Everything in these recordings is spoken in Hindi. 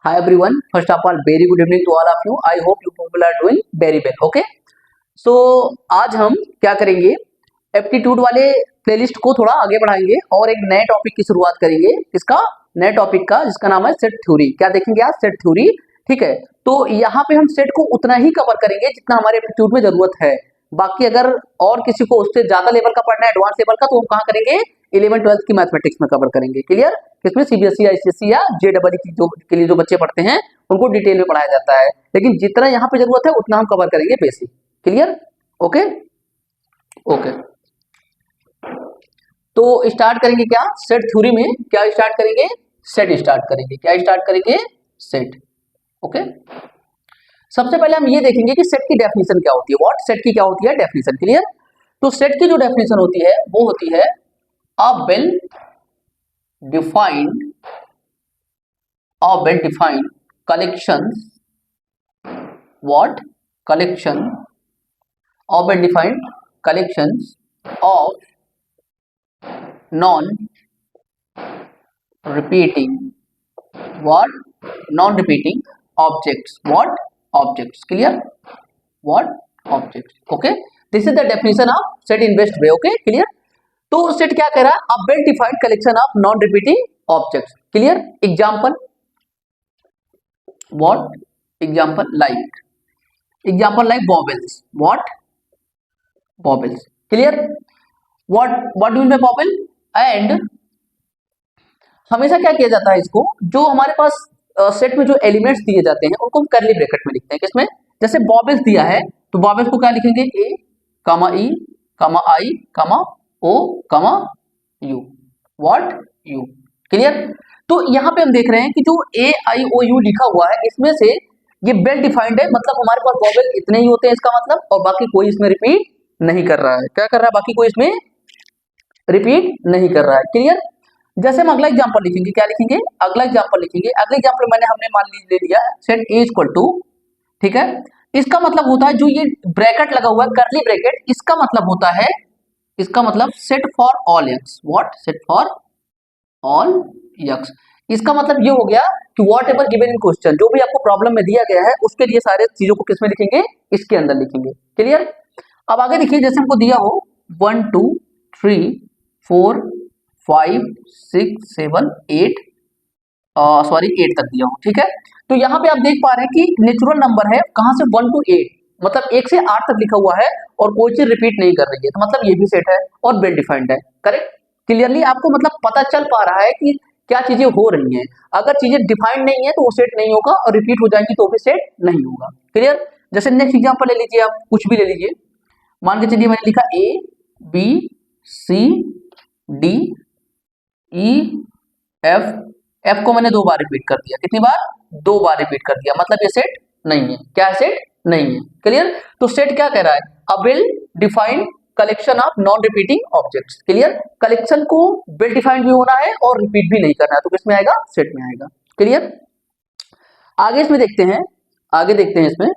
Hi everyone. First of all, very good evening to all of you. I hope you people are doing very well. Okay. So आज हम क्या करेंगे, एप्टीट्यूड वाले प्लेलिस्ट को थोड़ा आगे बढ़ाएंगे और एक नए टॉपिक की शुरुआत करेंगे। इसका नए टॉपिक का जिसका नाम है सेट थ्योरी। क्या देखेंगे आज? Set theory. ठीक है, तो यहाँ पे हम सेट को उतना ही कवर करेंगे जितना हमारे एप्टीट्यूड में जरूरत है। बाकी अगर और किसी को उससे ज्यादा लेवल का पढ़ना है, एडवांस लेवल का, तो हम कहाँ करेंगे? 11th-12th की मैथमेटिक्स में कवर करेंगे। क्लियर? किसमें? सीबीएसई, आईसीएसई या जेईई की जो के लिए जो बच्चे पढ़ते हैं उनको डिटेल में पढ़ाया जाता है, लेकिन जितना यहाँ पे जरूरत है उतना हम कवर करेंगे बेसिक। क्लियर? Okay okay. तो स्टार्ट करेंगे क्या? सेट थ्योरी में क्या स्टार्ट करेंगे? सेट स्टार्ट करेंगे। क्या स्टार्ट करेंगे? सेट। ओके, सबसे पहले हम ये देखेंगे कि सेट की डेफिनेशन क्या होती है। व्हाट? सेट की क्या होती है? डेफिनेशन। क्लियर? तो सेट की जो डेफिनेशन होती है वो होती है a well defined collections, what? Collection of well defined collections of non repeating, what? Non repeating objects. What? Objects. Clear? What? Objects. Okay, this is the definition of set in best way. Okay, clear? तो सेट क्या कह रहा है? A well defined collection of non repeating objects. Clear? Example, what? Example like baubles. What? Baubles. Clear? What do mean by bauble? And हमेशा क्या किया जाता है इसको, जो हमारे पास सेट में जो एलिमेंट्स दिए जाते हैं उनको हम करली ब्रैकेट में लिखते हैं। किसमें? जैसे बॉबल्स दिया है तो बॉबल्स को क्या लिखेंगे? ए कामा ई कामा आई कामा ओ कमा यू। व्हाट? यू। क्लियर? तो यहाँ पे हम देख रहे हैं कि जो ए आई ओ यू लिखा हुआ है इसमें से ये वेल डिफाइंड है, मतलब हमारे पास वॉवेल इतने ही होते हैं इसका मतलब, और बाकी कोई इसमें रिपीट नहीं कर रहा है। क्या कर रहा है? बाकी कोई इसमें रिपीट नहीं कर रहा है। क्लियर? जैसे हम अगला एग्जाम्पल लिखेंगे, क्या लिखेंगे? अगला एग्जाम्पल लिखेंगे। अगले एग्जाम्पल हमने मान ले लिया सेट ए इक्वल टू, ठीक है, इसका मतलब होता है जो ये ब्रैकेट लगा हुआ है करली ब्रैकेट, इसका मतलब होता है, इसका मतलब set for all x. What? Set for all x. इसका मतलब ये हो गया कि what ever given in question, जो भी आपको प्रॉब्लम में दिया गया है उसके लिए सारे चीजों को किसमें लिखेंगे? इसके अंदर लिखेंगे। क्लियर? अब आगे देखिए, जैसे हमको दिया हो 1 2 3 4 5 6 7 8 सॉरी 8 तक दिया हो। ठीक है, तो यहाँ पे आप देख पा रहे हैं कि नेचुरल नंबर है कहाँ से 1 to 8, मतलब 1 से 8 तक लिखा हुआ है और कोई चीज रिपीट नहीं कर रही है, तो मतलब ये भी सेट है और वेल डिफाइंड है। करेक्ट? क्लियरली आपको मतलब पता चल पा रहा है कि क्या चीजें हो रही हैं। अगर चीजें डिफाइंड नहीं है तो वो सेट नहीं होगा, और रिपीट हो जाएंगी तो भी सेट नहीं होगा। क्लियर? जैसे नेक्स्ट एग्जाम्पल ले लीजिए, आप कुछ भी ले लीजिए। मान के चलिए मैंने लिखा A B C D E F. F को मैंने 2 बार रिपीट कर दिया। कितनी बार? 2 बार रिपीट कर दिया, मतलब ये सेट नहीं है। क्या है? सेट नहीं है। क्लियर? तो सेट क्या कह रहा है? A well defined collection of non repeating objects. Clear? Collection को वेल डिफाइंड भी होना है और रिपीट भी नहीं करना है, तो किसमें आएगा? सेट में आएगा। क्लियर? आगे इसमें देखते हैं, आगे देखते हैं, इसमें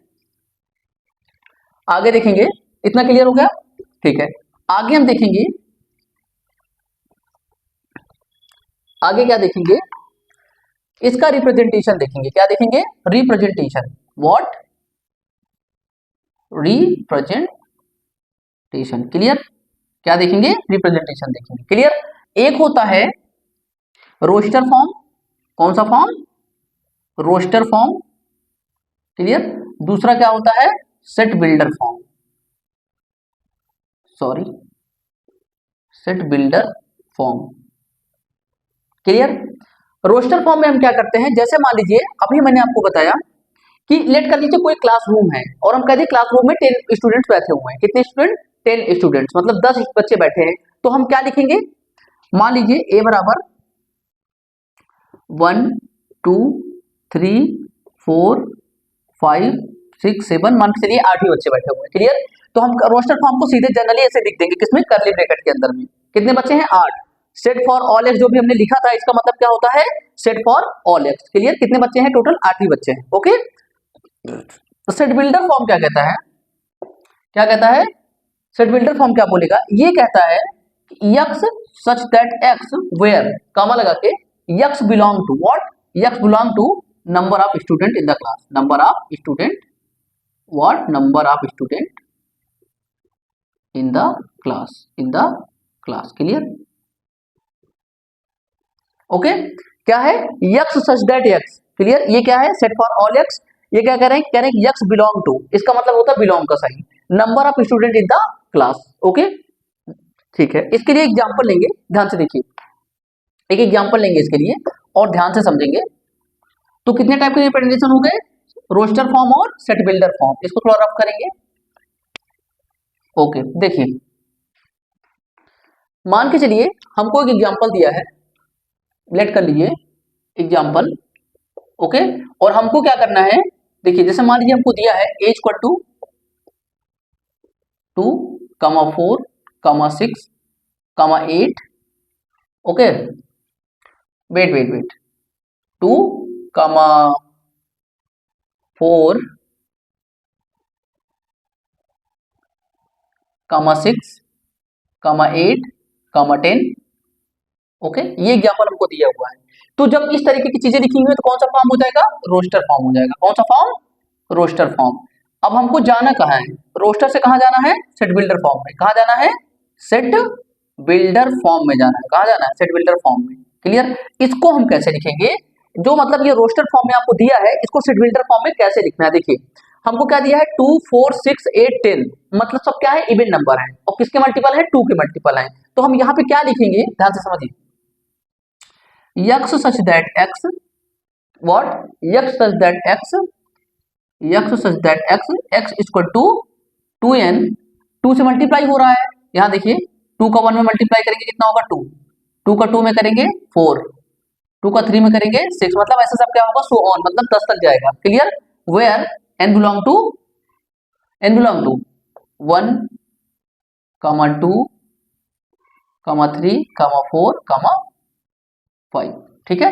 आगे देखेंगे। इतना क्लियर हो गया? ठीक है, आगे हम देखेंगे, आगे क्या देखेंगे? इसका रिप्रेजेंटेशन देखेंगे। क्या देखेंगे? रिप्रेजेंटेशन। व्हाट? रिप्रेजेंटेशन। क्लियर? क्या देखेंगे? रिप्रेजेंटेशन देखेंगे। क्लियर? एक होता है रोस्टर फॉर्म। कौन सा फॉर्म? Roster form. क्लियर? दूसरा क्या होता है? Set builder form. Sorry, set builder form. Clear? Roster form में हम क्या करते हैं, जैसे मान लीजिए अभी मैंने आपको बताया कि लेट कर लीजिए कोई क्लासरूम है और हम कहते हैं क्लासरूम में 10 स्टूडेंट्स बैठे हुए हैं। कितने स्टूडेंट? 10 स्टूडेंट्स, मतलब 10 बच्चे बैठे हैं। तो हम क्या लिखेंगे? मान लीजिए ए बराबर 1 2 3 4 5 6 7, मान के चलिए 8 ही बच्चे बैठे हुए हैं। क्लियर? तो हम रोस्टर फॉर्म को सीधे जनरली ऐसे लिख देंगे, किसमें? करली ब्रैकेट के अंदर में। कितने बच्चे हैं? 8। सेट फॉर ऑल एक्स जो भी हमने लिखा था इसका मतलब क्या होता है? Set for all x. Clear? कितने बच्चे हैं? टोटल 8 ही बच्चे हैं। ओके, तो सेट बिल्डर फॉर्म क्या कहता है? क्या कहता है? सेट बिल्डर फॉर्म क्या बोलेगा? ये कहता है x such that x where, comma लगा के, x belong to what? X belong to number of student in the class, number of student, what number of student in the class, clear? Okay, क्या है x such that x, clear? ये क्या है सेट फॉर ऑल यक्स, ये क्या कह रहे हैं यक्स बिलोंग टू, इसका मतलब होता है बिलोंग का sign, number of student in the class, okay ठीक है। इसके लिए एग्जांपल लेंगे, ध्यान से देखिए, एक एग्जांपल लेंगे इसके लिए और ध्यान से समझेंगे। तो कितने टाइप के रिप्रेजेंटेशन हो गए, रोस्टर फॉर्म और सेट बिल्डर फॉर्म, इसको थोड़ा रफ करेंगे। ओके देखिए, मान के चलिए हमको एक एग्जांपल दिया है, लेट कर लीजिए एग्जांपल, ओके और हमको क्या करना है, देखिए जैसे मान लीजिए हमको दिया है a equal to 2, 4, 6, 8, okay wait 2, 4, 6, 8, 10, okay ये एग्जांपल हमको दिया हुआ है। तो जब इस तरीके की चीजें लिखी हुई है तो कौन सा फॉर्म हो जाएगा, रोस्टर फॉर्म हो जाएगा। कौन सा फॉर्म, रोस्टर फॉर्म। अब हमको जाना कहाँ है, रोस्टर से कहाँ जाना है, सेट बिल्डर फॉर्म में। कहाँ जाना है, सेट बिल्डर फॉर्म में जाना है। कहाँ जाना है, सेट बिल्डर फॉर्म में, क्लियर? इसको हम कैसे लिखेंगे, जो मतलब ये रोस्टर फॉर्म में आपको दिया है, इसको सेट बिल्डर फॉर्म में कैसे लिखना है। देखिए हमको क्या दिया है 2, 4, 6, 8, 10, मतलब सब क्या है, इवन नंबर है और किसके मल्टीपल है, 2 के मल्टीपल है। तो हम यहाँ पे क्या लिखेंगे, ध्यान से समझिए, x such that x, what x such that x, x such that x equal to 2n, 2 से मल्टीप्लाई हो रहा है। यहाँ देखिए 2 का 1 में मल्टीप्लाई करेंगे कितना होगा 2, 2 का 2 में करेंगे 4, 2 का 3 में करेंगे 6, मतलब ऐसा सब क्या होगा, सो ऑन, मतलब 10 तक जाएगा, clear? Where n belong to 1, 2, 3, 4, 5, ठीक है?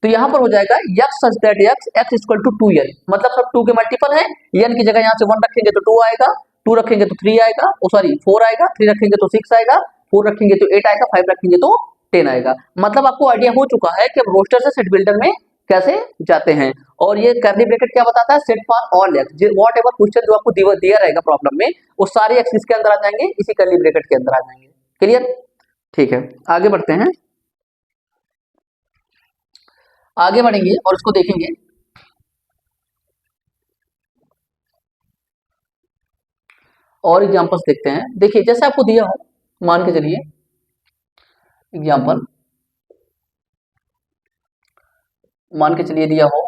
तो यहां पर हो जाएगा x such that x equal to 2n, मतलब सब 2 के मल्टीपल है, n की जगह यहां से 1 रखेंगे तो 2 आएगा, 2 रखेंगे तो 3 आएगा, ओ सॉरी 4 आएगा, 3 रखेंगे तो 6 आएगा, 4 रखेंगे तो 8 आएगा, 5 रखेंगे तो 10 आएगा। मतलब आपको आइडिया हो चुका है कि अब रोस्टर से सेट बिल्डर में कैसे जाते हैं। और ये कर्ली ब्रैकेट क्या बताता है, set for all x, what ever question जो आपको दिया रहेगा प्रॉब्लम में, वो सारे एक्स किसके अंदर आ जाएंगे, इसी कर्ली ब्रैकेट के अंदर आ जाएंगे, क्लियर? ठीक है, आगे बढ़ते हैं, आगे बढ़ेंगे और इसको देखेंगे। और एग्जांपल्स देखते हैं। देखिए जैसे आपको दिया हो, मान के चलिए एग्जांपल, मान के चलिए दिया हो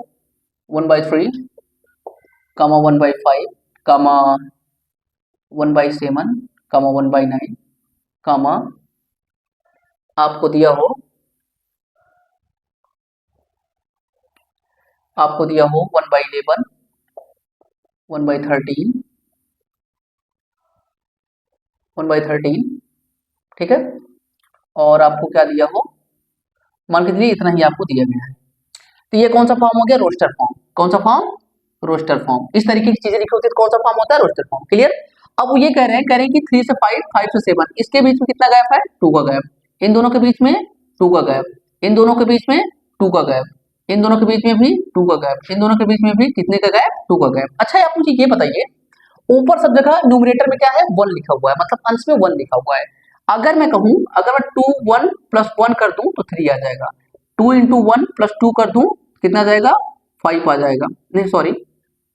1/3, 1/5, 1/7, 1/9, आपको दिया हो 1/11, 1/13, 1/13, ठीक है? और आपको क्या दिया हो, मान के चलिए इतना ही आपको दिया गया है। तो ये कौन सा फॉर्म हो गया, रोस्टर फॉर्म। कौन सा फॉर्म, रोस्टर फॉर्म। इस तरीके की चीजें लिखी होती है तो कौन सा फॉर्म होता है, रोस्टर फॉर्म, क्लियर? अब वो ये कह रहे हैं कि 3 से 5, 5 से 7, इसके बीच में कितना गैप है, 2 का गैप, इन दोनों के बीच में 2 का गैप, इन दोनों के बीच में 2 का गैप, इन दोनों के बीच में भी 2 का गैप, इन दोनों के बीच में भी कितने का गैप, 2 का गैप। अच्छा आप मुझे ये बताइए, ऊपर सब जगह न्यूमरेटर में क्या है, 1 लिखा हुआ है, मतलब अंश में 1 लिखा हुआ है। अगर मैं कहूं, अगर मैं 2 1 प्लस 1 कर दूं तो 3 आ जाएगा, 2 इंटू 1 प्लस 2 कर दूं कितना जाएगा, 5 आ जाएगा, नहीं सॉरी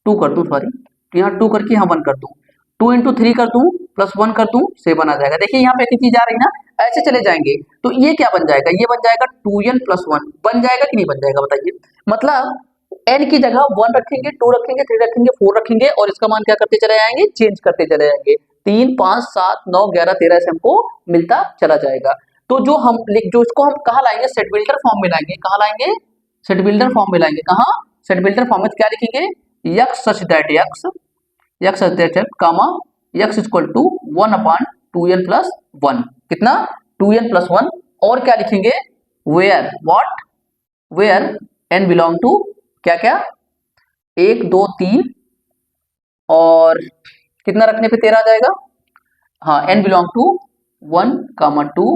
2 कर दूं, सॉरी यहाँ 2 करके यहाँ 1 कर दूं, 2 इंटू 3 कर दूं प्लस 1 कर दूं 7 आ जाएगा। देखिए यहाँ पे एक चीज आ रही ना, ऐसे चले जाएंगे तो ये क्या बन जाएगा, ये बन जाएगा 2n प्लस 1, बन जाएगा कि नहीं बन जाएगा बताइए? मतलब n की जगह 1 रखेंगे, 2 रखेंगे, 3 रखेंगे, 4 रखेंगे और इसका मान क्या करते चले जाएंगे, चेंज करते चले जाएंगे, 3 5 7 9 11 13 से हमको मिलता चला जाएगा। तो जो इसको हम कहाँ लाएंगे, सेट बिल्डर फॉर्म में लाएंगे। कहाँ लाएंगे, सेट बिल्डर फॉर्म में लाएंगे। कहाँ, सेट बिल्डर फॉर्म में क्या लिखेंगे, x such that x comma x equal to 1/2n plus 1, कितना 2n प्लस 1, और क्या लिखेंगे, where what, where n belong to क्या क्या, 1 2 3 और कितना रखने पे 13 आ जाएगा, हाँ n बिलोंग टू 1, 2,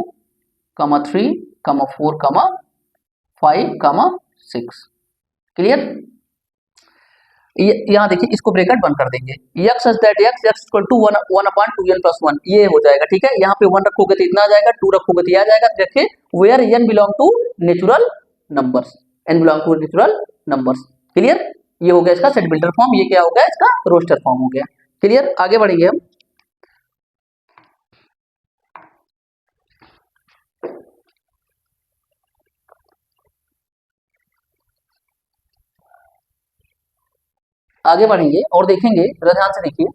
3, 4, 5, 6, क्लियर। यहाँ देखिए इसको ब्रैकेट बंद कर देंगे, x such that x equal to 1/2n+1 ये हो जाएगा, ठीक है। यहाँ पे 1 रखोगे तो इतना आ जाएगा, 2 रखोगे तो ये आ जाएगा। देखिए where n belong to natural numbers, n belong to natural numbers. Clear, ये हो गया इसका सेट बिल्डर फॉर्म, ये क्या हो गया इसका रोस्टर फॉर्म हो गया। क्लियर, आगे बढ़ेंगे हम। आगे बढ़ेंगे और देखेंगे, जरा ध्यान से देखिए।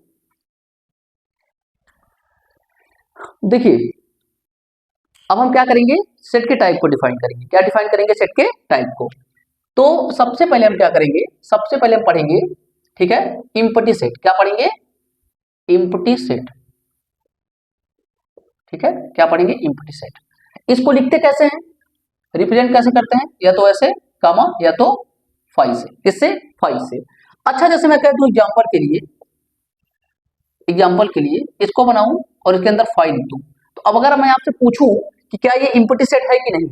देखिए अब हम क्या करेंगे, सेट के टाइप को डिफाइन करेंगे। क्या डिफाइन करेंगे, सेट के टाइप को। तो सबसे पहले हम क्या करेंगे, सबसे पहले हम पढ़ेंगे, ठीक है, इम्पटी सेट। क्या पढ़ेंगे, इम्पटी सेट, ठीक है। क्या पढ़ेंगे, इम्पटी सेट। इसको लिखते कैसे हैं, रिप्रेजेंट कैसे करते हैं, या तो ऐसे कामा या तो फाइव से, किससे, फाइव से। अच्छा जैसे मैं कह दूं एग्जांपल के लिए, एग्जांपल के लिए इसको बनाऊं और इसके अंदर फाइव लिख दूं, तो अब अगर मैं आपसे पूछूं कि क्या ये इम्पटी सेट है कि नहीं,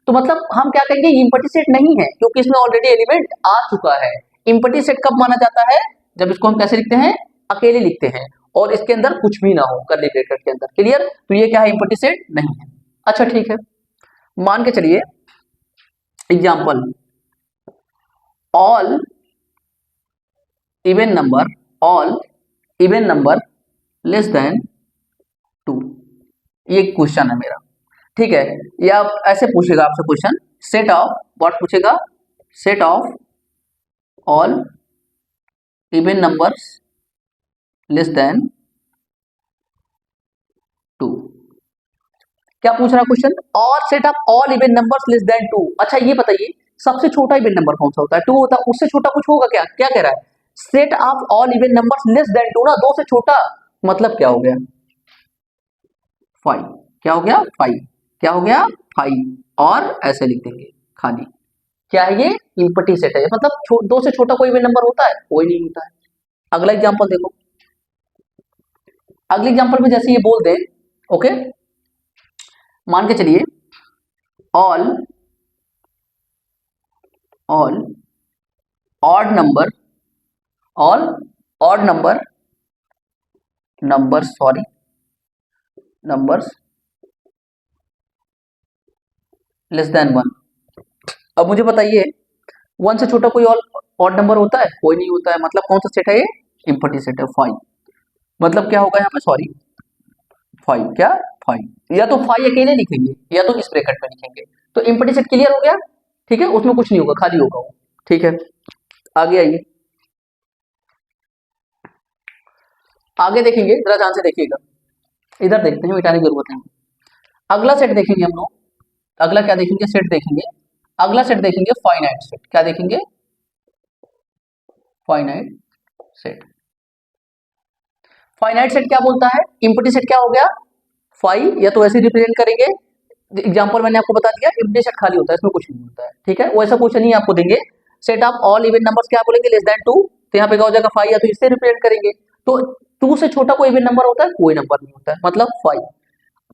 तो मतलब हम क्या कहेंगे, इम्पटी सेट नहीं है, क्योंकि इसमें ऑलरेडी एलिमेंट आ चुका है। इम्पटी सेट कब माना जाता है, जब इसको हम कैसे लिखते हैं, अकेले लिखते हैं और इसके अंदर कुछ भी ना हो कर्ली ब्रैकेट के अंदर। क्लियर, तो ये क्या है, इम्पटी सेट नहीं है। अच्छा ठीक है, मान के चलिए example, all even number, all even number less than 2, ये क्वेश्चन है मेरा, ठीक है। या आप ऐसे पूछेगा आपसे क्वेश्चन, सेट ऑफ व्हाट पूछेगा, set of all even numbers less than 2। क्या पूछ रहा क्वेश्चन, और set of all even numbers less than 2। अच्छा ये बताइए सबसे छोटा इवन नंबर कौन सा होता है, 2 होता है, उससे छोटा कुछ होगा क्या, क्या कह रहा है, set of all even numbers less than 2 ना, 2 से छोटा, मतलब क्या हो गया, 5। क्या हो गया, 5। क्या हो गया, 5। और ऐसे लिख देंगे खाली, क्या है ये, इम्पटी सेट है। मतलब 2 से छोटा कोई भी नंबर होता है, कोई नहीं होता है। अगला एग्जांपल देखो, अगले एग्जांपल में जैसे ये बोल दे, ओके, मान के चलिए all odd number, all odd number numbers, sorry numbers less than 1। अब मुझे बताइए 1 से छोटा कोई और ऑड नंबर होता है, कोई नहीं होता है। मतलब कौन सा सेट है ये, इम्पटी सेट है, 5। मतलब क्या होगा यहाँ पे, सॉरी 5, क्या 5, या तो 5 अकेले लिखेंगे या तो इस ब्रैकेट में लिखेंगे। तो इम्पटी सेट क्लियर हो गया, ठीक है, उसमें कुछ नहीं होगा, खाली होगा वो, ठीक है। आगे आइए, आगे देखेंगे, जरा ध्यान से देखिएगा, इधर देखते हैं, मिटाने की जरूरत नहीं। अगला सेट देखेंगे हम लोग, अगला क्या देखेंगे, सेट देखेंगे। अगला सेट देखेंगे फाइनाइट सेट। क्या देखेंगे, फाइनाइट सेट। फाइनाइट सेट क्या बोलता है, इम्पटी सेट क्या हो गया, 5, या तो ऐसे रिप्रेजेंट करेंगे। एग्जांपल मैंने आपको बता दिया, इम्पटी सेट खाली होता है, इसमें कुछ नहीं होता है, ठीक है। वैसा क्वेश्चन ही आपको देंगे, set of all even numbers क्या बोलेंगे, लेस देन 2, तो यहाँ पे क्या हो जाएगा 5, या तो इससे रिप्रेजेंट करेंगे। तो 2 से छोटा कोई इवन नंबर होता है, कोई नंबर नहीं होता है, मतलब 5।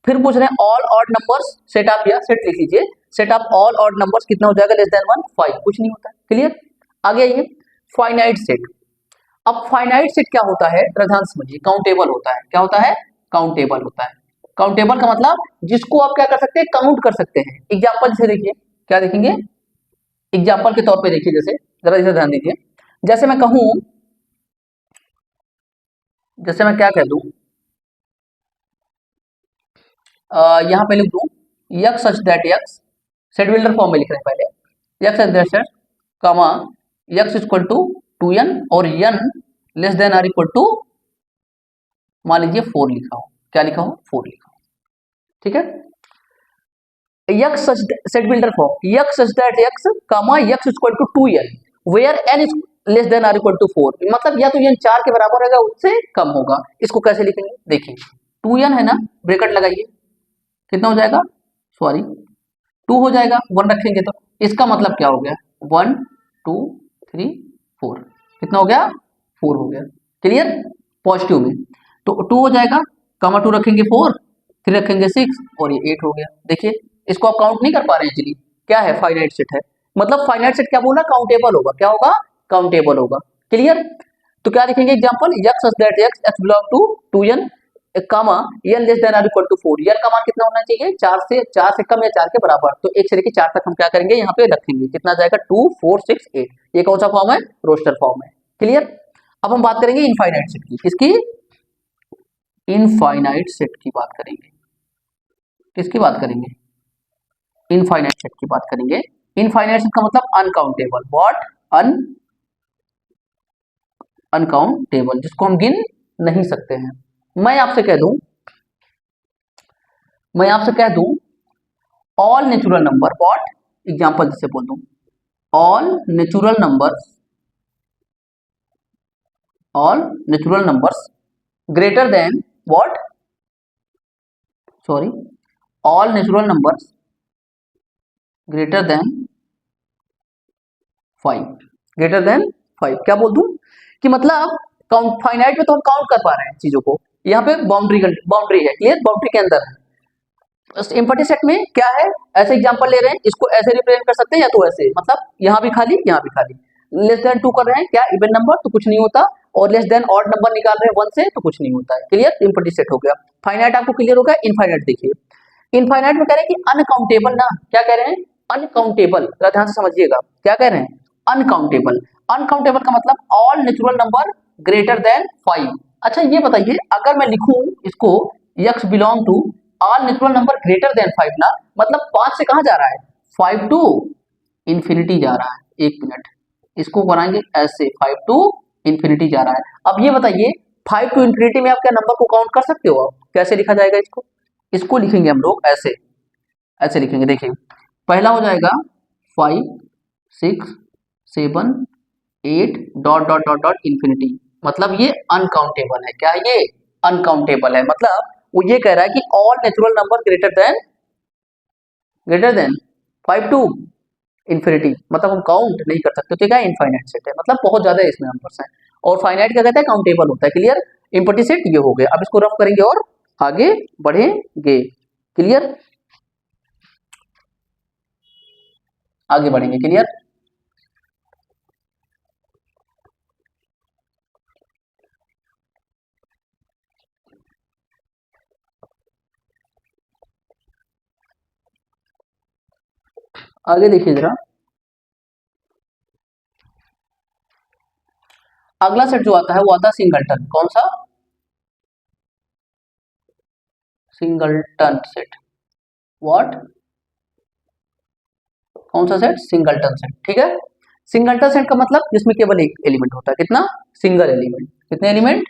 फिर पूछ रहे हैं all odd numbers, set of, या सेट लिख लीजिए, set of all odd numbers कितना हो जाएगा, लेस देन 1, 5, कुछ नहीं होता है। क्लियर, आगे आइए, फाइनाइट सेट। अब फाइनाइट सेट क्या होता है, ध्यान समझिए, काउंटेबल होता है। क्या होता है, काउंटेबल होता है। काउंटेबल का मतलब जिसको आप क्या कर सकते हैं, काउंट कर सकते हैं। एग्जांपल जैसे देखिए, क्या देखेंगे, एग्जांपल के तौर पे देखिए, जैसे जरा इसे ध्यान दीजिए, जैसे मैं कहूं, जैसे मैं क्या कह दूं, यहां पे लिख दूं x such that x, set builder form में लिख रहे हैं पहले, x such that set comma x equal to 2n और n less than or equal to, मान लीजिए 4 लिखा हो। क्या लिखा हो, 4 लिखा हो, ठीक है। X such set builder form, x such that x comma x equal to 2n where n is less than or equal to 4, मतलब या तो n 4 के बराबर होगा, उससे कम होगा। इसको कैसे लिखेंगे, देखिए 2n है ना, ब्रैकेट लगाइए, कितना हो जाएगा, सॉरी 2 हो जाएगा, 1 रखेंगे तो इसका मतलब क्या हो गया, 1 2 3 4, कितना हो गया, 4 हो गया। क्लियर, पॉजिटिव में तो 2 हो जाएगा, कॉमा 2 रखेंगे 4, 3 रखेंगे 6 और ये 8 हो गया। देखिए इसको आप काउंट नहीं कर पा रहे हैं, एक्चुअली क्या है, फाइनाइट सेट है। मतलब फाइनाइट सेट क्या बोला, काउंटेबल होगा, क्या होगा, काउंटेबल होगा। क्लियर। तो क्या लिखेंगे example, x such that x belong to 2n comma n less than or equal to 4, n का मान कितना होना चाहिए, 4 से कम या 4 के बराबर। तो 1 से लेकर 4 तक हम क्या करेंगे, यहाँ पे रखेंगे, कितना जाएगा 2 4 6 8। ये कौन सा फॉर्म है, रोस्टर फॉर्म है। क्लियर। अब हम बात करेंगे इनफाइनाइट सेट की, किसकी, इनफाइनाइट सेट की बात करेंगे। किसकी बात करेंगे, इनफाइनाइट सेट की बात करेंगे। इनफाइनाइट सेट का मतलब अनकाउंटेबल, व्हाट, अनकाउंटेबल, जिसको हम गिन नहीं सकते हैं। मैं आपसे कह दूं, all natural number, what, example जैसे बोल दूं, all natural numbers greater than what, sorry, all natural numbers greater than 5, greater than 5। क्या बोल दूं कि मतलब काउंट फाइनाइट में तो हम काउंट कर पा रहे हैं चीजों को, यहाँ पे बाउंड्री है, क्लियर, बाउंड्री के अंदर है। इम्पटी सेट में क्या है, ऐसे एग्जांपल ले रहे हैं, इसको ऐसे रिप्रेजेंट कर सकते हैं या तो ऐसे, मतलब यहाँ भी खाली यहाँ भी खाली। लेस देन 2 कर रहे हैं, क्या इवन नंबर, तो कुछ नहीं होता, और लेस देन ऑड नंबर निकाल रहे हैं 1 से, तो कुछ नहीं होता है। क्लियर, इम्पटी सेट हो गया। फाइनाइट आपको क्लियर हो गया। इनफाइनाइट देखिए, इनफाइनाइट में कह रहे हैं कि अनकाउंटेबल ना, क्या कह रहे हैं, अनकाउंटेबल, जरा ध्यान से समझिएगा, क्या कह रहे हैं, अनकाउंटेबल। अनकाउंटेबल का मतलब all natural number greater than 5। अच्छा ये बताइए, अगर मैं लिखूं इसको x belong to all natural number greater than 5 ना, मतलब 5 से कहां जा रहा है, 5 टू इंफिनिटी जा रहा है। एक मिनट, इसको बनाएंगे ऐसे, 5 टू इंफिनिटी जा रहा है। अब ये बताइए 5 टू इंफिनिटी में आप क्या नंबर को काउंट कर सकते हो, आप कैसे लिखा जाएगा इसको, इसको लिखेंगे हम लोग ऐसे, ऐसे लिखेंगे, देखिए पहला हो जाएगा 5 6 7 8 dot dot dot dot infinity, मतलब ये अनकाउंटेबल है। क्या ये अनकाउंटेबल है, मतलब वो ये कह रहा है कि all natural number greater than 5 to infinity, मतलब हम काउंट नहीं कर सकते। तो क्या इनफाइनाइट सेट है, मतलब बहुत ज्यादा है इसमें नंबर्स हैं। और फाइनाइट क्या कहता है, काउंटेबल होता है। क्लियर, इम्पटी सेट ये हो गया। अब इसको रफ करेंगे और आगे बढ़ेंगे। क्लियर, आगे बढ़ेंगे। क्लियर, आगे देखिए जरा, अगला सेट जो आता है वो आता है सिंगलटन। कौन सा, सिंगलटन सेट, व्हाट, कौन सा सेट, सिंगलटन सेट। ठीक है, सिंगलटन सेट का मतलब जिसमें केवल एक एलिमेंट होता है, कितना, सिंगल एलिमेंट, कितने एलिमेंट,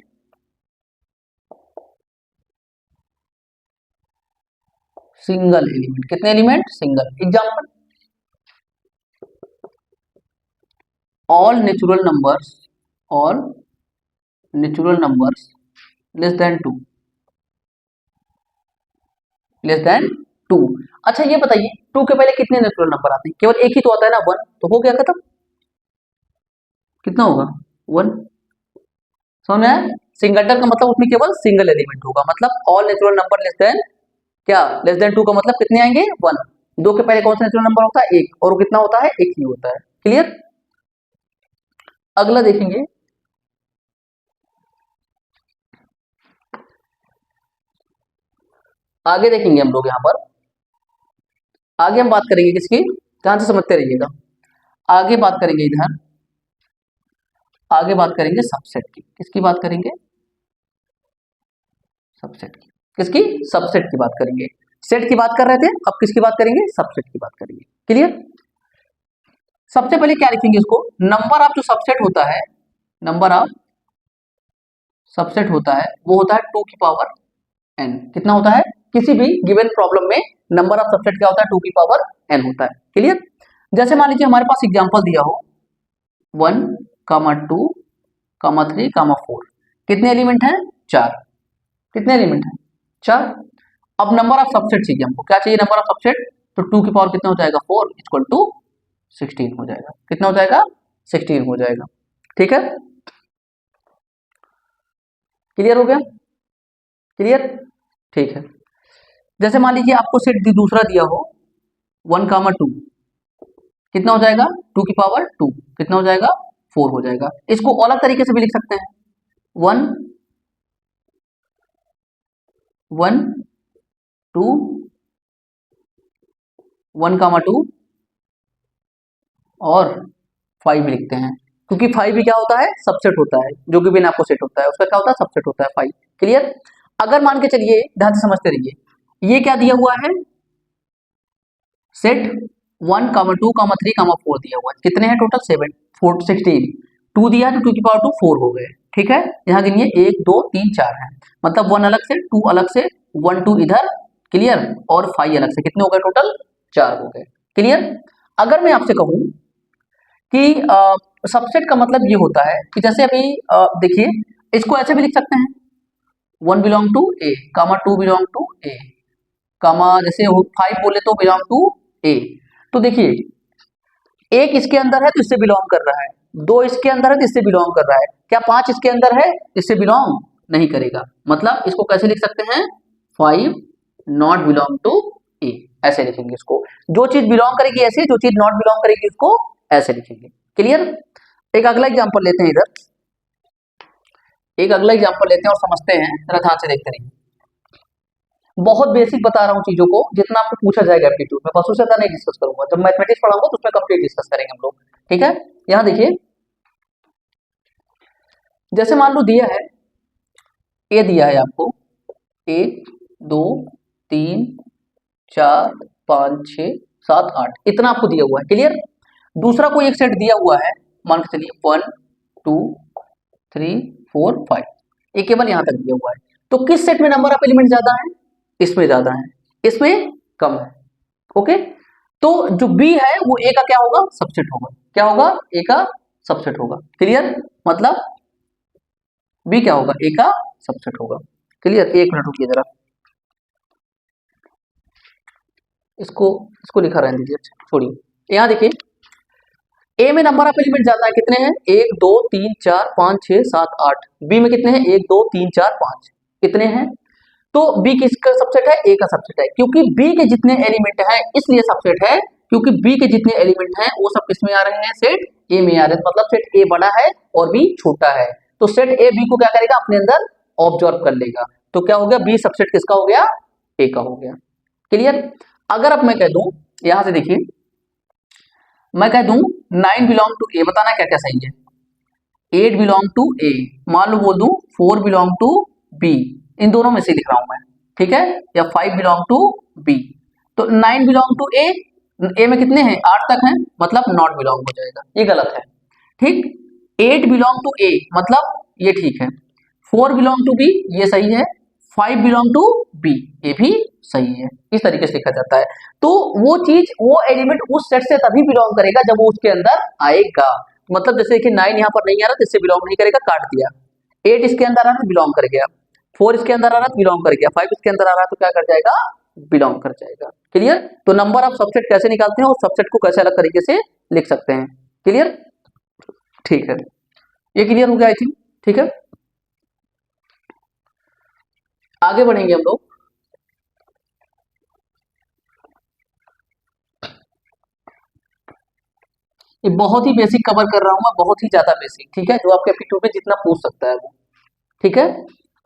सिंगल एलिमेंट, कितने element, single. Example, all natural numbers less than 2, less than 2। अच्छा ये बताइए 2 के पहले कितने नेचुरल नंबर आते हैं, केवल एक ही तो आता है ना, 1, तो हो गया खत्म। कितना होगा, 1। समझ में आया? सिंगलटन का मतलब उसमें केवल सिंगल एलिमेंट होगा, मतलब all natural number less than, क्या, लेस देन 2 का मतलब कितने आएंगे, 1। 2 के पहले कौन सा नेचुरल नंबर होता है, 1, और वो कितना होता है, 1 ही होता है। क्लियर, अगला देखेंगे, आगे देखेंगे हम लोग यहाँ पर, आगे हम बात करेंगे किसकी, ध्यान से समझते रहिएगा। आगे बात करेंगे इधर, आगे बात करेंगे सबसेट की। किसकी बात करेंगे, सबसेट की। किसकी, सबसेट की बात करेंगे। सेट की बात कर रहे थे, अब किसकी बात करेंगे, सबसेट की बात करेंगे। क्लियर, सबसे पहले क्या लिखेंगे इसको, नंबर ऑफ जो सबसेट होता है, नंबर ऑफ सबसेट होता है वो होता है 2 की पावर n। कितना होता है, किसी भी गिवन प्रॉब्लम में नंबर ऑफ सबसेट क्या होता है, 2 की पावर n होता है। क्लियर, जैसे मान लीजिए हमारे पास एग्जांपल दिया हो 1, 2, 3, 4, कितने एलिमेंट हैं, 4। कितने एलिमेंट हैं, 4। अब नंबर ऑफ सबसेट चाहिए हमको, क्या चाहिए, नंबर ऑफ सबसेट, तो 2 की पावर कितना हो जाएगा, 4 इक्वल टू 16 हो जाएगा। कितना हो जाएगा, 16 हो जाएगा। ठीक है, क्लियर हो गया, क्लियर, ठीक है। जैसे मान लीजिए आपको सेट दूसरा दिया हो 1, 2, कितना हो जाएगा 2 की पावर 2, कितना हो जाएगा 4 हो जाएगा। इसको अलग तरीके से भी लिख सकते हैं, 1 1 2 1 कामा 2 और 5 भी लिखते हैं, क्योंकि 5 भी क्या होता है सबसेट होता है, जो कि बिना आपको सेट होता है उसका क्या होता है सबसेट होता है 5। क्लियर। अगर मान के चलिए, ध्यान से समझते रहिए, ये क्या दिया हुआ है सेट 1 कामा 2 कामा 3 कामा 4 दिया हुआ है, कितने हैं टोटल 7 4 16, 2 दिया है तो 2 की पावर 2 4 हो गए। ठीक है, यहाँ गिनिए 1 2 3 4 है, मतलब 1 अलग से 2 अलग से 1 2 इधर, क्लियर, और 5 अलग से, कितने हो गए टोटल 4 हो गए। क्लियर। अगर मैं आपसे कहूं कि सबसेट का मतलब ये होता है कि जैसे अभी देखिए, इसको ऐसे भी लिख सकते हैं 1 belong to A comma 2 belong to A comma, जैसे 5 बोले तो बिलोंग टू ए। तो देखिए, एक इसके अंदर है तो इससे बिलोंग कर रहा है, 2 इसके अंदर है तो इससे बिलोंग कर रहा है, क्या 5 इसके अंदर है इससे बिलोंग नहीं करेगा। मतलब इसको कैसे लिख सकते हैं 5 नॉट बिलोंग टू ए, ऐसे लिखेंगे इसको। जो चीज बिलोंग करेगी ऐसे, जो चीज नॉट बिलोंग करेगी उसको ऐसे लिखेंगे। क्लियर। एक अगला एग्जांपल लेते हैं, इधर एक अगला एग्जांपल लेते हैं और समझते हैं, जरा ध्यान से देखते रहिए। बहुत बेसिक बता रहा हूँ चीजों को, जितना आपको पूछा जाएगा एप्टीट्यूड में, बस उससे ज्यादा नहीं डिस्कस करूंगा। जब मैथमेटिक्स पढ़ाऊंगा तो उसमें कंप्लीट डिस्कस करेंगे हम लोग। ठीक है, यहाँ देखिए, जैसे मान लो दिया है ए, दिया है आपको 1 2 3 4 5 6 7 8, इतना आपको दिया हुआ है। क्लियर। दूसरा कोई एक सेट दिया हुआ है, मान के चलिए 1 2 3 4 5, ये केवल यहां तक दिया हुआ है। तो किस सेट में नंबर ऑफ एलिमेंट ज्यादा है, इसमें ज्यादा है, इसमें कम है। ओके, तो जो बी है वो ए का क्या होगा सबसेट होगा, क्या होगा ए का सबसेट होगा। क्लियर। मतलब बी क्या होगा ए का सबसेट होगा। क्लियर। एक मिनट रुकिए जरा, इसको इसको लिखा रहने दीजिए, छोड़िए। यहाँ देखिए, ए में नंबर ऑफ एलिमेंट ज्यादा है, कितने हैं 1 2 3 4 5 6 7 8, बी में कितने हैं 1 2 3 4 5, कितने हैं। तो बी किसका सबसेट है ए का सबसेट है, क्योंकि बी के जितने एलिमेंट हैं इसलिए सबसेट है, क्योंकि बी के जितने एलिमेंट हैं वो सब किसमें आ रहे हैं सेट ए में आ रहे हैं, मतलब सेट ए बड़ा है और बी छोटा है, तो सेट ए बी को क्या करेगा अपने अंदर ऑब्जॉर्व कर लेगा। तो क्या हो गया बी सबसेट किसका हो गया ए का हो गया। क्लियर। अगर अब मैं कह दूं, यहां से देखिए, मैं कह दूं 9 बिलोंग टू ए, बताना क्या क्या सही है। 8 बिलोंग टू ए, मान लो बोल दूं 4 बिलोंग टू बी, इन दोनों में से लिख रहा हूं मैं, ठीक है, या 5 बिलोंग टू बी। तो 9 बिलोंग टू ए, ए में कितने हैं 8 तक हैं, मतलब नॉट बिलोंग हो जाएगा, ये गलत है। ठीक। 8 बिलोंग टू ए, मतलब ये ठीक है। 4 बिलोंग टू बी, ये सही है। 5 बिलोंग टू बी, ये भी सही है। इस तरीके से लिखा जाता है। तो वो चीज, वो एलिमेंट उस सेट से तभी बिलोंग करेगा जब वो उसके अंदर आएगा। मतलब जैसे देखिए 9 यहाँ पर नहीं आ रहा तो इससे बिलोंग नहीं करेगा, काट दिया। 8 इसके अंदर आ रहा तो बिलोंग कर गया, 4 इसके अंदर आ रहा तो बिलोंग कर गया, 5 इसके अंदर आ रहा तो क्या कर जाएगा बिलोंग कर जाएगा। क्लियर। तो नंबर ऑफ सबसेट कैसे निकालते हैं और सबसेट को कैसे अलग तरीके से लिख सकते हैं। क्लियर। ठीक है, ये क्लियर हो गया आई थिंक। ठीक है, आगे बढ़ेंगे हम लोग। ये बहुत ही बेसिक कवर कर रहा हूं मैं, बहुत ही ज्यादा बेसिक, ठीक है, जो आपके एप्टीट्यूड में जितना पूछ सकता है वो। ठीक है,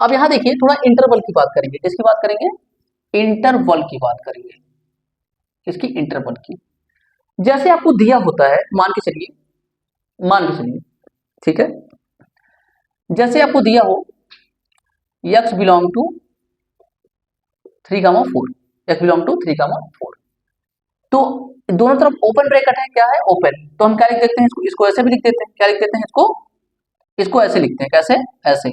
अब यहां देखिए थोड़ा इंटरवल की बात करेंगे। किसकी बात करेंगे इंटरवल की बात करेंगे, इसकी इंटरवल की। जैसे आपको दिया होता है, मान के चलिए, मान के चलिए, ठीक है, जैसे आपको दिया हो x belong to 3,4, x belong to 3,4, तो दोनों तरफ ओपन ब्रैकेट है, क्या है ओपन, तो हम क्या लिख देते हैं इसको, इसको ऐसे भी लिख देते हैं, क्या लिख देते हैं इसको, इसको ऐसे लिखते हैं, कैसे ऐसे,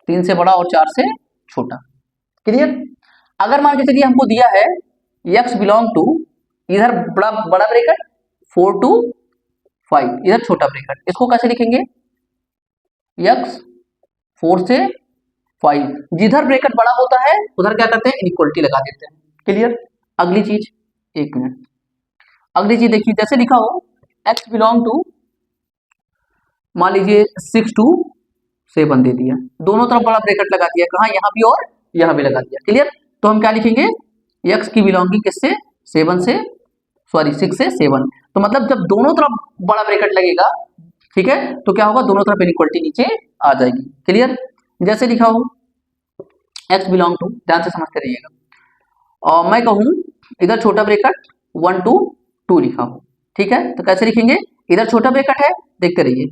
3 से बड़ा और 4 से छोटा। क्लियर। अगर मान के चलिए हमको दिया है x बिलोंग टू, इधर बड़ा बड़ा ब्रैकेट 4 to 5, इधर छोटा ब्रैकेट, इसको कैसे लिखेंगे x 4 से 5, जिधर ब्रैकेट बड़ा होता है उधर क्या करते हैं इनइक्वलिटी लगा देते हैं। क्लियर। अगली चीज, एक मिनट, अगली चीज देखिए, जैसे लिखा हो x बिलोंग टू, मान लीजिए 6 to 7 दे दिया, दोनों तरफ बड़ा ब्रैकेट लगा दिया, कहा यहां भी और यहां भी लगा दिया। क्लियर। तो हम क्या लिखेंगे x की बिलोंगिंग किससे 7 से सॉरी 6 से 7। तो मतलब जब दोनों तरफ बड़ा ब्रैकेट लगेगा, ठीक है, तो क्या होगा, दोनों तरफ इनइक्वालिटी नीचे आ जाएगी। क्लियर? जैसे लिखा हो x बिलोंग टू, ध्यान से समझते रहिएगा, और मैं कहूं इधर छोटा ब्रैकेट 1 to 2 लिखा हो, ठीक है, तो कैसे लिखेंगे, इधर छोटा ब्रैकेट है, देखते रहिए,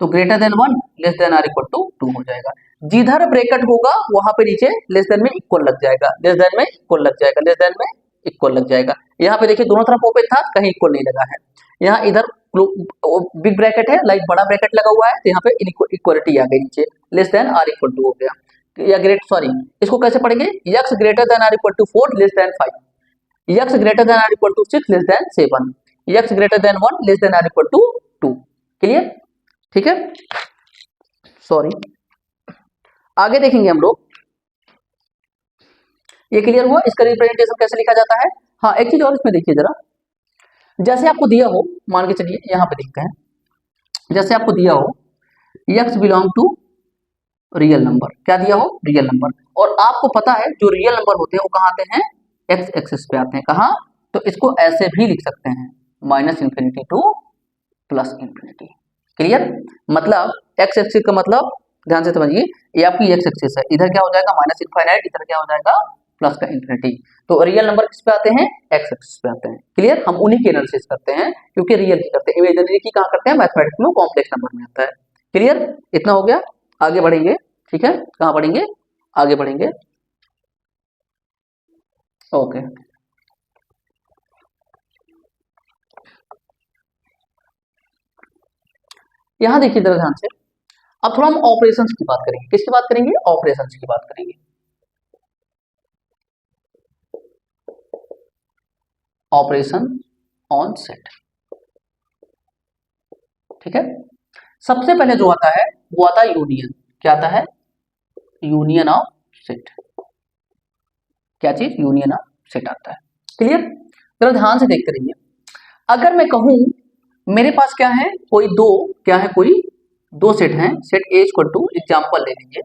तो greater than 1 less than or equal to 2 हो जाएगा। जिधर ब्रैकेट होगा वहां पे नीचे लेस देन में इक्वल लग जाएगा, लेस देन में इक्वल लग जाएगा, लेस देन में इक्वल लग जाएगा। यहाँ पे देखिए दोनों तरफ ओपन था, कहीं इक्वल नहीं लगा है। यहाँ इधर बिग ब्रैकेट है, लाइक बड़ा ब्रैकेट लगा हुआ है, तो यहाँ पे इक्वलिटी आ गई नीचे, less than or equal to हो गया, या ग्रेट सॉरी इसको कैसे पढ़ेंगे, x greater than or equal to 4 less than 5, x greater than or equal to 6 less than 7, x greater than 1 less than or equal to 2। Clear? ठीक है, सॉरी आगे देखेंगे हम लोग, ये क्लियर हुआ, इसका रिप्रेजेंटेशन कैसे लिखा जाता है। हाँ एक चीज और इसमें देखिए जरा, जैसे आपको दिया हो, मान के चलिए यहाँ पे देखते हैं, जैसे आपको दिया हो x belong to real number, क्या दिया हो, रियल नंबर, और आपको पता है जो रियल नंबर होते हैं वो कहाँ आते हैं, x एक्सिस पे आते हैं, कहाँ, तो इसको ऐसे भी लिख सकते हैं, -∞ टू +∞। क्लियर? मतलब x एक्सिस का मतलब ध्यान से समझिए, ये आपकी x एक्सिस है, इधर क्या हो जाएगा -∞, इधर क्या हो जाएगा प्लस का ∞। तो रियल नंबर किस पे आते हैं, x एक्सिस पे आते हैं। क्लियर? हम उन्हीं की एनालिसिस करते हैं, क्योंकि रियल की करते हैं, इमेजिनरी की कहाँ करते हैं, मैथमेटिक्स में कॉम्प्लेक्स नंबर में आता है। क्लियर? इतना हो गया, आगे बढ़ेंगे, ठीक है, कहाँ बढ़ेंगे, आगे बढ़ेंगे, ओके। यहां देखिए जरा ध्यान से, अब थोड़ा हम ऑपरेशंस की बात करेंगे, किसकी बात करेंगे, ऑपरेशंस की बात करेंगे। ऑपरेशन ऑन सेट, ठीक है, सबसे पहले जो आता है वो आता है यूनियन, क्या आता है, यूनियन ऑफ सेट, क्या चीज, यूनियन ऑफ सेट आता है। क्लियर? जरा ध्यान से देखते रहिए, अगर मैं कहूं मेरे पास क्या है, कोई दो, क्या है, कोई दो सेट हैं, set A equal to, example ले लीजिए,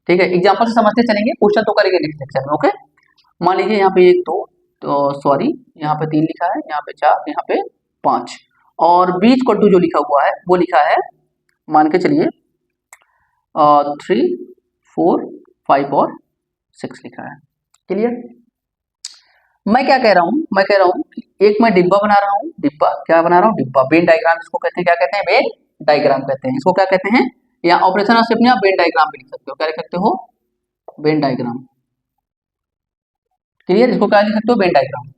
ठीक है, एग्जाम्पल से समझते चलेंगे, क्वेश्चन तो करेंगे नेक्स्ट लेक्चर में, ओके। मान लीजिए यहाँ पे 1 2, तो सॉरी यहाँ पे 3 लिखा है, यहाँ पे 4, यहाँ पे 5, और बी इक्वल टू जो लिखा हुआ है वो लिखा है, मान के चलिए 3 4 5 और 6 लिखा है। क्लियर? मैं क्या कह रहा हूं, मैं कह रहा हूं कि एक मैं डिब्बा बना रहा हूं, डिब्बा, क्या बना रहा हूं, डिब्बा, वेन डायग्राम इसको कहते हैं, क्या कहते हैं, वेन डायग्राम कहते हैं, इसको क्या कहते हैं, या ऑपरेशन ऑफ शिफ्ट में आप वेन डायग्राम भी लिख सकते हो, क्या लिख सकते हो, वेन डायग्राम। क्लियर? इसको क्या लिख सकते हो, वेन डायग्राम।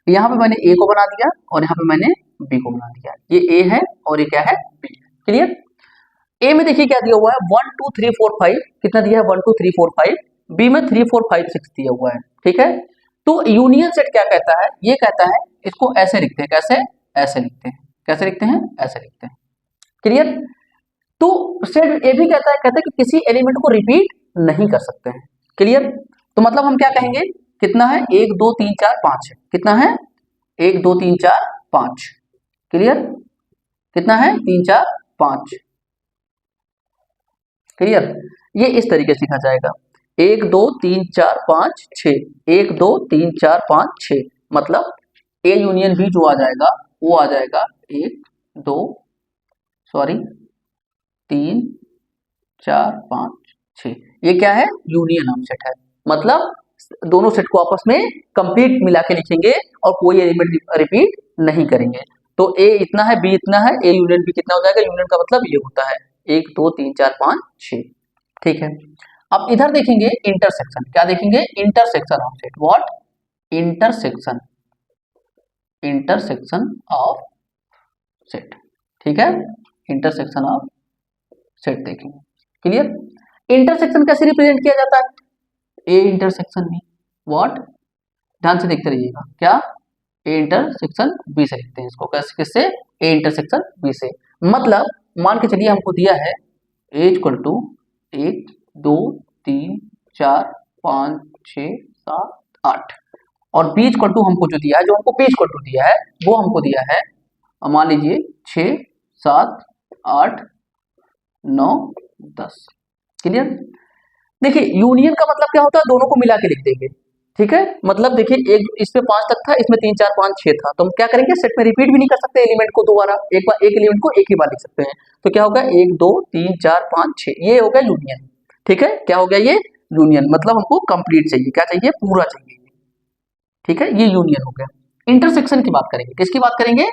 यहाँ पे मैंने ए को बना दिया और यहाँ पे मैंने बी को बना दिया, ये ए है और ये क्या है, बी। क्लियर? ए में देखिए क्या दिया हुआ है, 1 2 3 4 5, कितना दिया है, 1 2 3 4 5, बी में 3 4 5 6 दिया हुआ है, ठीक है। तो यूनियन सेट क्या कहता है, ये कहता है, इसको ऐसे लिखते हैं, कैसे, ऐसे लिखते हैं, कैसे लिखते हैं, ऐसे लिखते हैं। क्लियर? तो सेट ये भी कहता है कि किसी एलिमेंट को रिपीट नहीं कर सकते हैं। क्लियर? तो मतलब हम क्या कहेंगे, कितना है, 1 2 3 4 5 है, कितना है, 1 2 3 4 5। क्लियर? कितना है, 3 4 5। क्लियर? ये इस तरीके से लिखा जाएगा, 1 2 3 4 5 6, 1 2 3 4 5 6, मतलब ए यूनियन बी जो आ जाएगा वो आ जाएगा 1 2 सॉरी 3 4 5 6, ये क्या है, यूनियन ऑफ सेट है, मतलब दोनों सेट को आपस में कंप्लीट मिला के लिखेंगे और कोई एलिमेंट रिपीट नहीं करेंगे। तो ए इतना है, बी इतना है, ए यूनियन बी कितना हो जाएगा, यूनियन का मतलब ये होता है 1 2 3 4 5 6, ठीक है। अब इधर देखेंगे इंटरसेक्शन, क्या देखेंगे, intersection of set, what, intersection, intersection of set, ठीक है, इंटरसेक्शन ऑफ सेट देखेंगे। क्लियर? इंटरसेक्शन कैसे रिप्रेजेंट किया जाता है, ए इंटरसेक्शन बी, व्हाट, ध्यान से देखते रहिएगा, क्या, ए इंटरसेक्शन बी से लिखते हैं इसको, कैसे, किससे, ए इंटरसेक्शन बी से। मतलब मान के चलिए हमको दिया है ए इक्वल टू 1 2 3 4 5 6 7 8, और बी इक्वल टू हमको जो दिया है, जो हमको बी इक्वल टू दिया है वो हमको दिया है, मान लीजिए 6 7 8 9 10। क्लियर? देखिए यूनियन का मतलब क्या होता है, दोनों को मिला के लिख देंगे, ठीक है, मतलब देखिए एक इसमें 5 तक था, इसमें 3 4 5 6 था, तो हम क्या करेंगे सेट में रिपीट भी नहीं कर सकते एलिमेंट को दोबारा, एक बार एक एलिमेंट को एक ही बार लिख सकते हैं। तो क्या होगा 1 2 3 4 5 6, ये हो गया यूनियन। ठीक है, क्या हो गया ये यूनियन, मतलब हमको कंप्लीट चाहिए, क्या चाहिए पूरा चाहिए। ठीक है, ये यूनियन हो गया। इंटरसेक्शन की बात करेंगे, किसकी बात करेंगे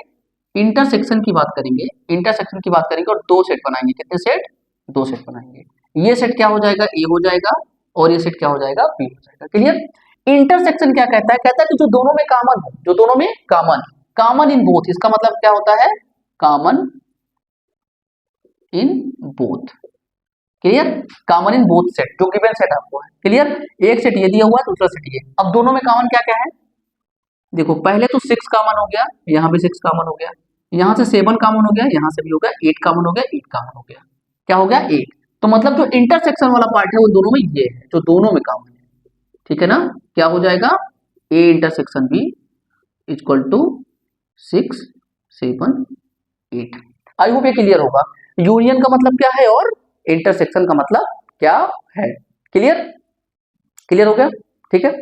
इंटरसेक्शन की बात करेंगे, इंटरसेक्शन की बात करेंगे और दो सेट बनाएंगे, कितने सेट दो सेट बनाएंगे। ये सेट क्या हो जाएगा ए हो जाएगा और ये सेट क्या हो जाएगा बी हो जाएगा। क्लियर। इंटरसेक्शन क्या कहता है, कहता है कि जो दोनों में कॉमन हो, जो दोनों में कॉमन, कॉमन इन बोथ, इसका मतलब क्या होता है common in both. Clear, common in both set, जो गिवन सेट आपको है। क्लियर, एक सेट ये दिया हुआ है दूसरा सेट ये, अब दोनों में कॉमन क्या क्या है देखो, पहले तो 6 कॉमन हो गया, यहाँ भी 6 कॉमन हो गया, यहाँ से 7 कॉमन हो गया, यहाँ से भी हो गया 8 कॉमन हो गया, 8 कॉमन हो गया, क्या हो गया 8। तो मतलब जो इंटरसेक्शन वाला पार्ट है वो दोनों में ये है, जो दोनों में कॉमन है। ठीक है ना, क्या हो जाएगा A intersection B equal to 6 7 8। I hope ये क्लियर होगा, यूनियन का मतलब क्या है और इंटरसेक्शन का मतलब क्या है। क्लियर, क्लियर हो गया। ठीक है,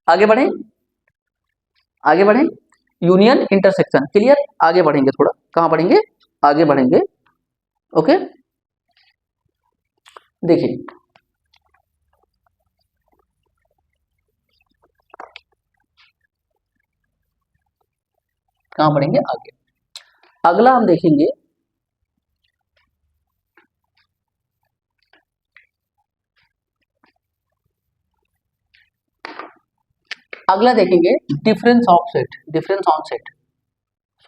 आगे बढ़े, आगे बढ़े, यूनियन इंटरसेक्शन क्लियर। आगे बढ़ेंगे, थोड़ा कहां बढ़ेंगे, आगे बढ़ेंगे। ओके, देखिए कहां बढ़ेंगे आगे, अगला हम देखेंगे अगला देखेंगे difference of set, difference on set,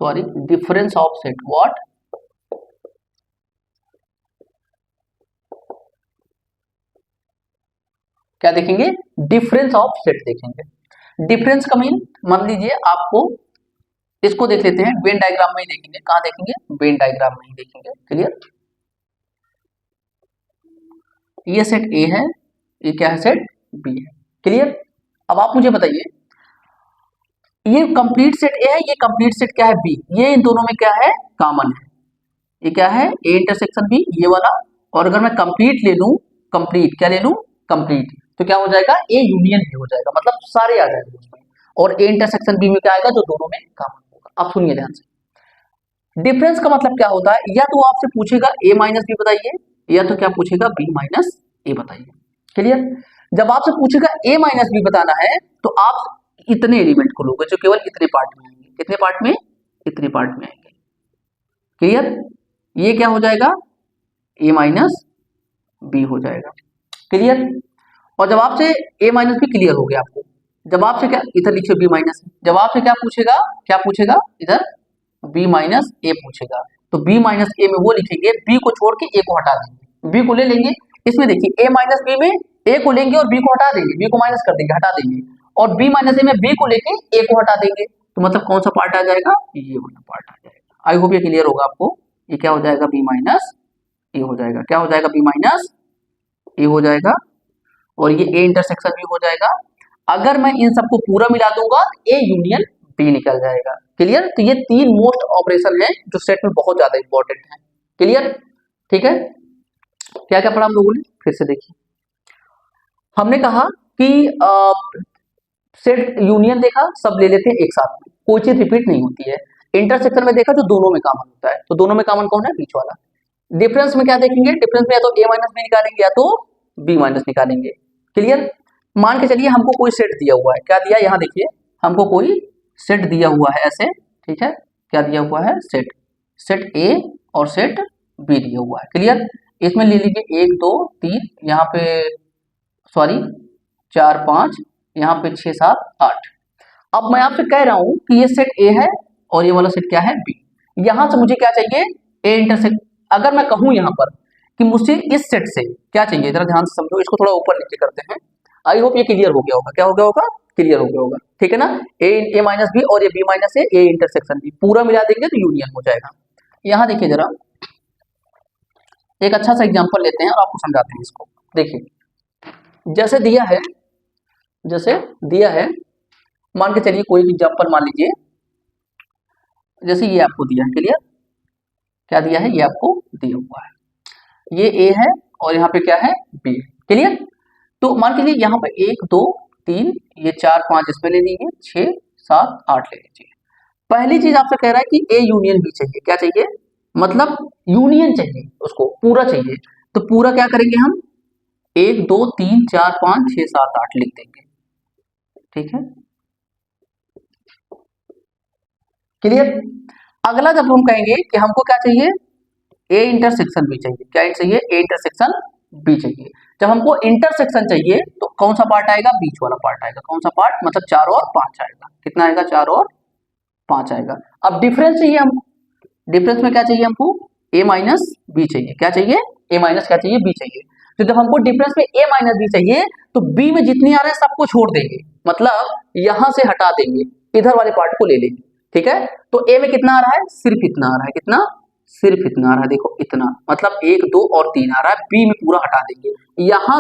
sorry difference of set, what क्या देखेंगे डिफरेंस ऑफ सेट देखेंगे। डिफरेंस का मीन मान लीजिए आपको, इसको देख लेते हैं वेन डायग्राम में ही देखेंगे, कहां देखेंगे वेन डायग्राम में ही देखेंगे। क्लियर, ये सेट ए है, ये क्या है सेट बी है। क्लियर, अब आप मुझे बताइए ये कंप्लीट सेट ए है, ये कंप्लीट सेट क्या है बी, ये इन दोनों में क्या है कॉमन है, ये क्या है ए इंटरसेक्शन बी ये वाला। और अगर मैं कंप्लीट ले लूं, कंप्लीट क्या ले लूं कंप्लीट, तो क्या हो जाएगा ए यूनियन भी हो जाएगा, मतलब सारे आ जाएंगे उसमें। और ए इंटरसेक्शन बी में क्या आएगा जो दोनों में कॉमन होगा। अब सुनिए ध्यान से, डिफरेंस का मतलब क्या होता है, या तो आपसे पूछेगा ए माइनस बी बताइए, या तो क्या पूछेगा बी माइनस ए बताइए। क्लियर, जब आपसे पूछेगा ए माइनस बी बताना है तो आप इतने एलिमेंट को लोगे जो केवल इतने पार्ट में आएंगे, कितने पार्ट में इतने पार्ट में आएंगे। क्लियर, ये क्या हो जाएगा ए माइनस बी हो जाएगा। क्लियर, और जब आपसे ए माइनस बी क्लियर हो गया आपको, जब आपसे क्या इधर लिखिए बी माइनस, जब आपसे क्या पूछेगा इधर बी माइनस ए पूछेगा, तो बी माइनस ए में वो लिखेंगे, बी को छोड़ के ए को हटा देंगे, बी को ले लेंगे। इसमें देखिए ए माइनस बी में ए को लेंगे और बी को हटा देंगे, बी को माइनस कर देंगे हटा देंगे, और बी माइनस ए में बी को लेके ए को हटा देंगे, तो मतलब कौन सा पार्ट आ जाएगा ये वाला पार्ट आ जाएगा। आई होप ये क्लियर होगा आपको, ये क्या हो जाएगा बी माइनस ए हो जाएगा, क्या हो जाएगा बी माइनस ए हो जाएगा, और ये ए इंटरसेक्शन भी हो जाएगा। अगर मैं इन सबको पूरा मिला दूंगा ए यूनियन बी निकल जाएगा। क्लियर, तो ये तीन मोस्ट ऑपरेशन है जो सेट में बहुत ज्यादा इंपॉर्टेंट है। क्लियर, ठीक है, क्या क्या पढ़ा हम लोगों ने फिर से देखिए। हमने कहा कि सेट यूनियन देखा, सब ले लेते हैं एक साथ में, कोई चीज रिपीट नहीं होती है। इंटरसेक्शन में देखा जो दोनों में कॉमन होता है, तो दोनों में कॉमन कौन है बीच वाला। डिफरेंस में क्या देखेंगे, डिफरेंस में या तो ए माइनस बी निकालेंगे या तो बी माइनस निकालेंगे। क्लियर, मान के चलिए हमको कोई सेट दिया हुआ है, क्या दिया यहाँ देखिए, हमको कोई सेट दिया हुआ है ऐसे, ठीक है, क्या दिया हुआ है सेट, सेट ए और सेट बी दिया हुआ है। क्लियर, इसमें ले लीजिए 1 2 3, यहाँ पे सॉरी 4 5, यहाँ पे 6 7 8। अब मैं आपसे कह रहा हूं कि ये सेट ए है और ये वाला सेट क्या है बी, यहां से मुझे क्या चाहिए ए इंटरसेक्ट। अगर मैं कहूं यहां पर कि मुझे इस सेट से क्या चाहिए, जरा ध्यान से समझो, इसको थोड़ा ऊपर नीचे करते हैं। आई होप ये क्लियर हो गया होगा, क्या हो गया होगा क्लियर हो गया होगा, ठीक है ना। ए माइनस बी और ये B minus A intersection B पूरा मिला देंगे तो यूनियन हो जाएगा। यहां देखिए जरा एक अच्छा सा एग्जांपल लेते हैं और आपको समझाते हैं इसको। देखिए जैसे दिया है, जैसे दिया है, मान के चलिए कोई भी एग्जांपल मान लीजिए, जैसे ये आपको दिया है। क्लियर, क्या दिया है ये आपको दिया हुआ है, ये ए है और यहाँ पे क्या है बी। क्लियर, तो मान के लिए यहाँ पे 1 2 3, ये 4 5 इसमें ले लीजिए, 6 7 8 ले लीजिए। पहली चीज आपसे कह रहा है कि ए यूनियन बी चाहिए। क्या चाहिए? मतलब यूनियन चाहिए, उसको पूरा चाहिए। तो पूरा क्या करेंगे हम? 1 2 3 4 5 6 7 8 लिख देंगे। ठीक है, क्लियर। अगला जब हम कहेंगे कि हमको क्या चाहिए, ए इंटरसेक्शन बी चाहिए। क्या चाहिए? ए इंटरसेक्शन बी चाहिए। जब हमको इंटरसेक्शन चाहिए तो कौन सा पार्ट आएगा? बीच वाला पार्ट आएगा। कौन सा पार्ट? मतलब 4 और 5 आएगा। कितना आएगा? 4 और 5 आएगा। अब डिफरेंस चाहिए हमको। डिफरेंस में क्या चाहिए हमको? ए माइनस बी चाहिए। क्या चाहिए? ए माइनस क्या चाहिए? बी चाहिए। तो जब हमको डिफरेंस में ए माइनस बी चाहिए तो बी में जितनी आ रहे हैं सबको छोड़ देंगे, मतलब यहां से हटा देंगे, इधर वाले पार्ट को ले लेंगे। ठीक है, तो ए में कितना आ रहा है? सिर्फ इतना आ रहा है। कितना? सिर्फ इतना आ रहा है। देखो इतना, मतलब 1 2 और 3 आ रहा है। बी में पूरा हटा देंगे। यहां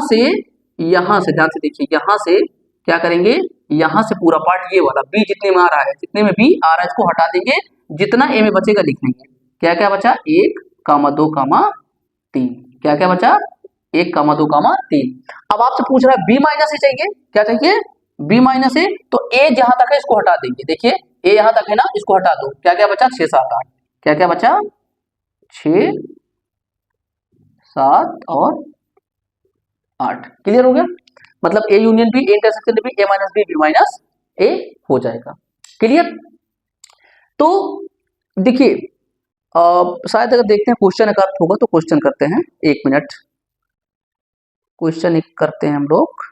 से ध्यान से देखिए, यहां से क्या करेंगे? यहां से पूरा पार्ट ये वाला बी जितने में आ रहा है, जितने में बी आ रहा है इसको हटा देंगे। जितना ए में बचेगा लिख लेंगे। क्या क्या बचा? 1 2 3। क्या क्या बचा? 1 2 3। अब आपसे पूछ रहा है बी माइनस ए चाहिए। क्या चाहिए? बी माइनस ए। तो ए जहां तक है इसको हटा देंगे। देखिए ए यहां तक है ना, इसको हटा दो। क्या क्या बचा? 6 7 8। क्या क्या बचा? 6 7 और 8। क्लियर हो गया? मतलब A union B, A intersection B, A minus B, B minus A हो जाएगा। क्लियर? तो देखिए शायद अगर देखते हैं क्वेश्चन अगर अर्थ होगा तो क्वेश्चन करते हैं। 1 मिनट, क्वेश्चन एक करते हैं हम लोग।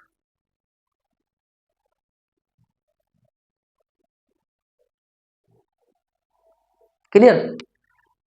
क्लियर?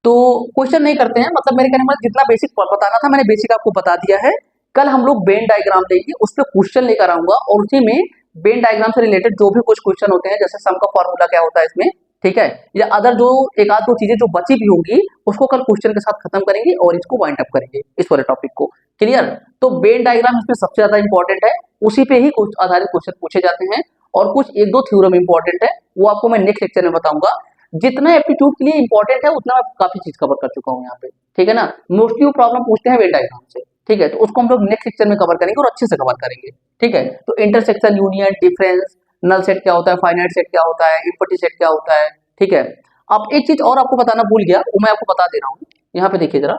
तो क्वेश्चन नहीं करते हैं, मतलब मेरे कहने का जितना बेसिक बताना था मैंने बेसिक आपको बता दिया है। कल हम लोग वेन डायग्राम लेंगे, उस पर क्वेश्चन लेकर आऊंगा और उसी में वेन डायग्राम से रिलेटेड जो भी कुछ क्वेश्चन होते हैं, जैसे सम का फॉर्मूला क्या होता है इसमें, ठीक है, या अदर जो एक आध दो चीजें जो बची भी होंगी उसको कल क्वेश्चन के साथ खत्म करेंगे और इसको वाइंड अप करेंगे, इस वाले टॉपिक को। क्लियर? तो वेन डायग्राम इसमें सबसे ज्यादा इंपॉर्टेंट है, उसी पे ही कुछ आधारित क्वेश्चन पूछे जाते हैं और कुछ एक दो थ्योरम इंपॉर्टेंट है, वो आपको मैं नेक्स्ट लेक्चर में बताऊंगा। जितना एप्टीट्यूड के लिए इंपॉर्टेंट है उतना मैं काफी चीज कवर कर चुका हूँ यहाँ पे। ठीक है ना, मोस्टली वो प्रॉब्लम पूछते हैं वेन डायग्राम से। ठीक है, तो उसको हम लोग नेक्स्ट लेक्चर में कवर करेंगे और अच्छे से कवर करेंगे। ठीक है, तो intersection, union, difference, null set क्या होता है, फाइनाइट सेट क्या होता है, इम्पटी सेट क्या होता है। ठीक है, अब एक चीज और आपको बताना भूल गया, वो मैं आपको बता दे रहा हूँ। यहाँ पे देखिए जरा,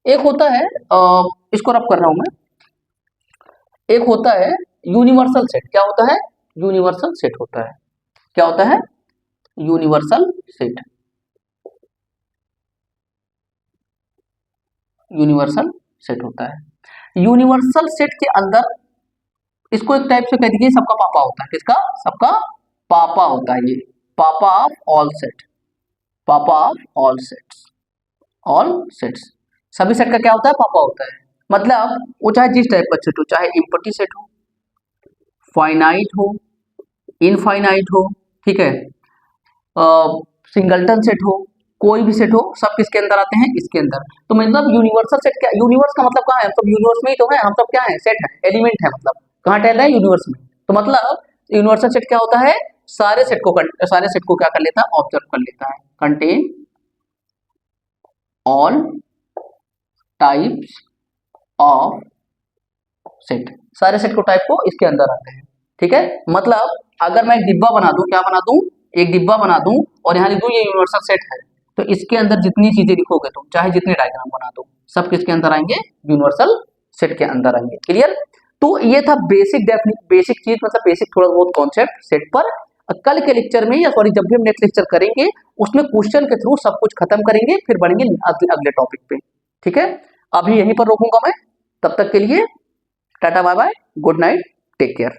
एक होता है इसको रब कर रहा हूं मैं, एक होता है यूनिवर्सल सेट। क्या होता है? यूनिवर्सल सेट होता है। क्या होता है? Universal set. यूनिवर्सल सेट होता है। यूनिवर्सल सेट के अंदर इसको एक टाइप से कह दीजिए सबका पापा होता है। किसका? सबका पापा होता है। ये पापा ऑफ ऑल सेट, पापा of all sets, all sets, सभी सेट का क्या होता है? पापा होता है। मतलब वो चाहे जिस टाइप का सेट हो, चाहे इम्पटी सेट हो, फाइनाइट हो, इनफाइनाइट हो, ठीक है, सिंगलटन सेट हो, कोई भी सेट हो, सब किसके अंदर आते हैं? इसके अंदर। तो मतलब यूनिवर्सल सेट क्या? यूनिवर्स का मतलब कहाँ है? हम सब यूनिवर्स में ही तो है, हम सब क्या है? सेट है, एलिमेंट है, मतलब कहाँ टहल रहा है? यूनिवर्स में। तो मतलब यूनिवर्सल सेट क्या होता है? सारे सेट को क्या कर लेता है? ऑब्जर्व कर लेता है। Contain all types of set, सारे सेट को टाइप को इसके अंदर आते हैं। ठीक है, मतलब अगर मैं एक डिब्बा बना दूं, क्या बना दूं? एक डिब्बा बना दूं और यहाँ लिख दूं ये यूनिवर्सल सेट है, तो इसके अंदर जितनी चीजें लिखोगे तुम, चाहे जितने डायग्राम बना दो, सब किसके अंदर आएंगे? यूनिवर्सल सेट के अंदर आएंगे। क्लियर? तो ये था बेसिक चीज, मतलब बेसिक थोड़ा बहुत कॉन्सेप्ट सेट पर। कल के लेक्चर में, या सॉरी जब भी हम नेक्स्ट लेक्चर करेंगे उसमें क्वेश्चन के थ्रू सब कुछ खत्म करेंगे, फिर बढ़ेंगे अगले टॉपिक पे। ठीक है, अभी यहीं पर रोकूंगा मैं, तब तक के लिए tata bye bye, good night, take care.